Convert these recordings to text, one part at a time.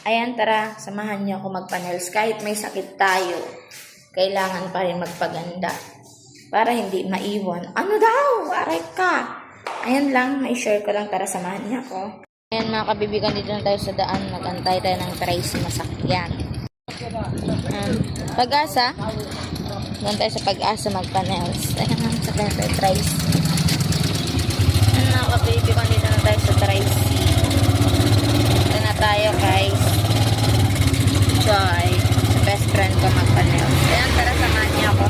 Ayan, tara, samahan niyo ako magpa-nails. Kahit may sakit tayo, kailangan pa rin magpaganda para hindi maiwan. Ano daw? Aray ka! Ayan lang, may share ko lang. Tara, samahan niyo ako. Ayan mga kabibigan, dito na tayo sa daan. Magantay tayo ng Tracy masakyan. Pag-asa. Doon tayo sa Pag-asa magpa-nails. Ayan lang, sa Tracy. Ayan mga kabibigan, dito na tayo sa Tracy. Dito na tayo guys. Joy. Sa best friend ko magpa-nails. Ayan, tara, samahan niyo ako.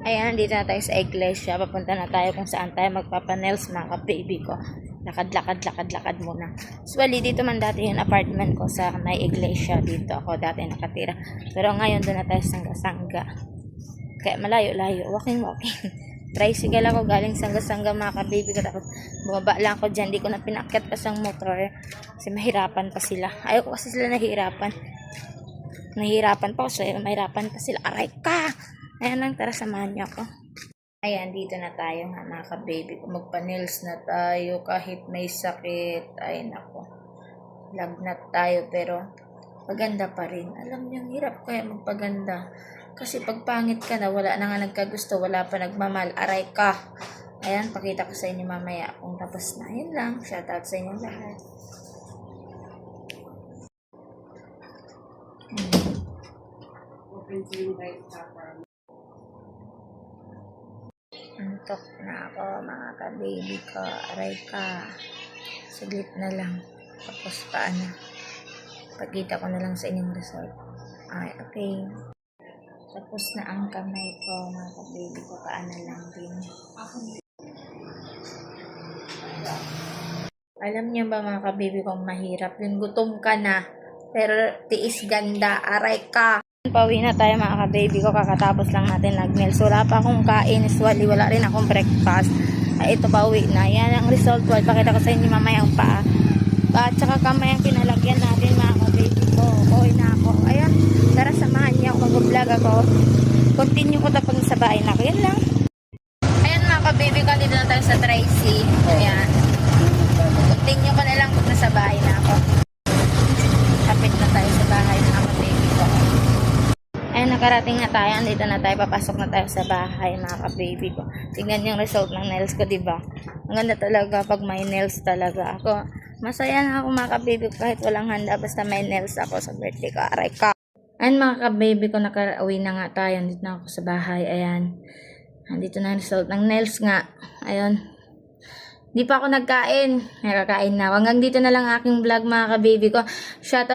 Ayan, dito na tayo sa iglesia. Papunta na tayo kung saan tayo magpapa-nails mga ka-baby ko. Lakad muna. Usually, dito man dati yung apartment ko sa may iglesia. Dito ako dati nakatira. Pero ngayon, doon na tayo sangga-sangga. Kaya malayo-layo. Walking. Tricycle ako galing sangga-sangga mga ka-baby ko. Tapos bumaba lang ako dyan. Di ko na pinakyat pa sang motor. Kasi mahirapan pa sila. Ayaw ko kasi sila nahihirapan. Nahihirapan pa ako. So, mahirapan pa sila. Aray ka! Ayan lang, tara, samahan niyo ako. Ayan, dito na tayo nga mga ka-baby ko. Magpa-nails na tayo kahit may sakit. Ay, nako. Lagnat tayo pero paganda pa rin. Alam niyo, hirap kaya magpaganda. Kasi pag pangit ka na, wala na nga nagkagusto, wala pa nagmamal. Aray ka. Ayan, pakita ko sa inyo mamaya kung tapos na. Ayan lang, shoutout sa inyo lahat. Antok na ako mga ka-baby ko. Aray ka. Saglit na lang. Tapos paano? Pagkita ko na lang sa inyong result. Ay, okay. Tapos na ang kamay ko mga ka-baby ko. Paano lang din. Alam niyo ba mga ka-baby ko, mahirap yung gutom ka na. Pero tiis ganda. Aray ka. Pauwi na tayo mga ka-baby ko. Kakatapos lang natin nag-nails. Wala pa akong kain. Usually, wala rin akong breakfast. Ay, ito pauwi na. Yan ang result. Well, pakita ko sa inyo mamaya ang paa. At saka kamay ang pinalagyan natin mga ka-baby ko. Pauwi na ako. Ayan. Tara, samahan niya ako. Mag-vlog ako. Continue ko tapos sa bahay na ako. Yan lang. Ayan mga ka-baby ko. Dito na tayo sa Tracy. Ayan. Continue ko na lang kung nasa bahay na ako. Kapit na tayo sa bahay mga ka-baby ko. Ayan, nakarating na tayo. Andito na tayo. Papasok na tayo sa bahay, mga ka-baby ko. Tingnan yung result ng nails ko, diba? Ang ganda talaga pag may nails talaga ako. Masaya na ako, mga ka-baby ko, kahit walang handa. Basta may nails ako sa birthday ko. Aray ka. Ayan, mga ka-baby ko, nakauwi na nga tayo. Andito na ako sa bahay. Ayan. Andito na yung result ng nails nga. Ayan. Di pa ako nagkain. Nakakain na. Hanggang dito na lang aking vlog, mga ka-baby ko. Shout